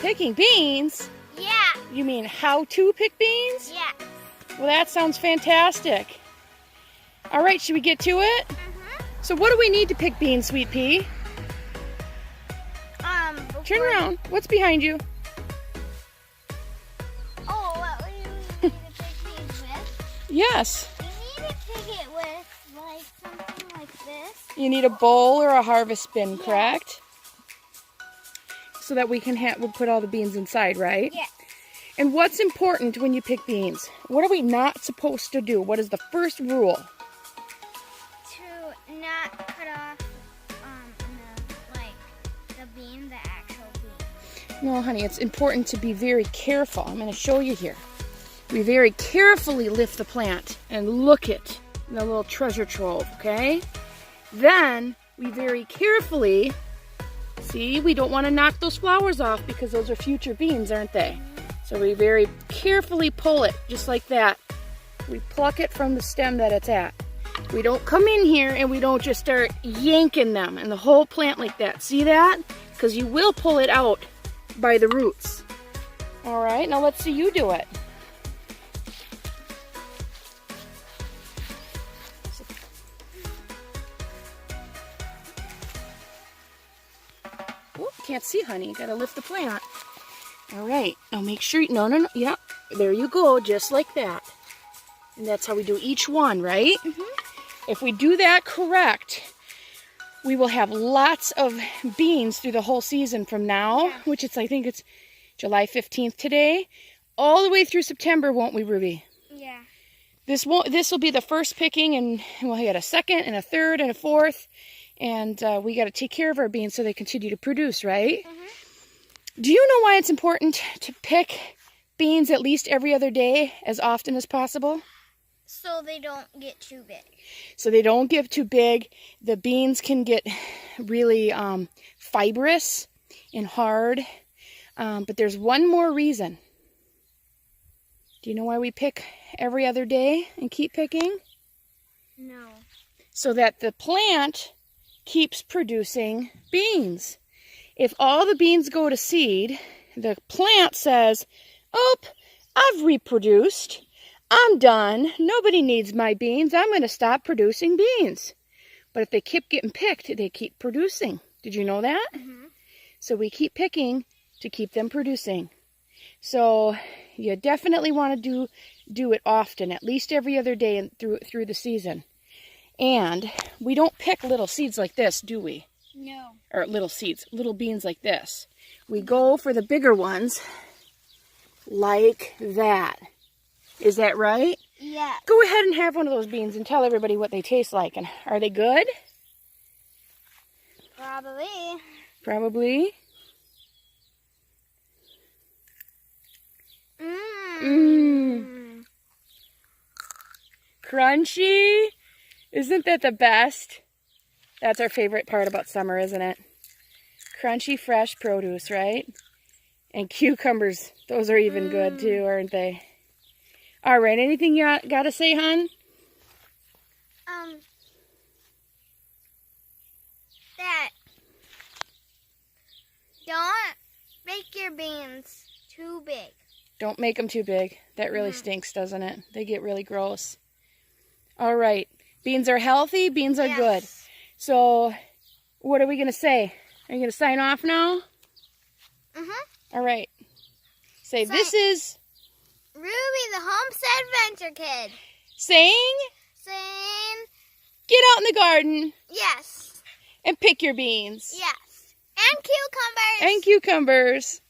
Picking beans? Yeah. You mean how to pick beans? Yeah. Well, that sounds fantastic. All right, should we get to it? So what do we need to pick beans, Sweet Pea? Turn around. What's behind you? Oh, what do you need to pick beans with? Yes. You need to pick it with, like, something like this. You need a bowl or a harvest bin, Yeah. correct? So that we can we'll put all the beans inside, right? Yeah. And what's important when you pick beans? What are we not supposed to do? What is the first rule? To not cut off, the bean, the actual bean. No, honey, it's important to be very careful. I'm going to show you here. We very carefully lift the plant and look at the little treasure trove, okay? Then we very carefully, see, we don't want to knock those flowers off because those are future beans, aren't they? So we very carefully pull it, just like that. We pluck it from the stem that it's at. We don't come in here and we don't just start yanking them and the whole plant like that. See that? Because you will pull it out by the roots. All right, now let's see you do it. Oh, can't see, honey. You gotta lift the plant. All right, now make sure, no, yeah, there you go, just like that. And that's how we do each one, right? If we do that correct, we will have lots of beans through the whole season from now, which I think it's July 15th today, all the way through September, won't we, Ruby? Yeah. This will be the first picking, and we'll get a second and a third and a fourth, and we got to take care of our beans so they continue to produce, right? Do you know why it's important to pick beans at least every other day as often as possible? So they don't get too big. So they don't get too big. The beans can get really fibrous and hard. But there's one more reason. Do you know why we pick every other day and keep picking? No. So that the plant keeps producing beans. If all the beans go to seed, the plant says, "Oh, I've reproduced. I'm done. Nobody needs my beans. I'm going to stop producing beans." But if they keep getting picked, they keep producing. Did you know that? So we keep picking to keep them producing. So you definitely want to do it often, at least every other day and through the season. And we don't pick little seeds like this, do we? No. Or little beans like this. We go for the bigger ones like that. Is that right? Yeah. Go ahead and have one of those beans and tell everybody what they taste like. And are they good? Probably. Probably. Crunchy. Isn't that the best? That's our favorite part about summer, isn't it? Crunchy, fresh produce, right? And cucumbers. Those are even good too, aren't they? All right, anything you got to say, hon? That don't make your beans too big. Don't make them too big. That really stinks, doesn't it? They get really gross. All right, beans are healthy, beans are good. So, what are we going to say? Are you going to sign off now? All right. Say, this is Ruby, the Homestead Adventure Kid. saying, get out in the garden Yes. and pick your beans. Yes. And cucumbers. And cucumbers.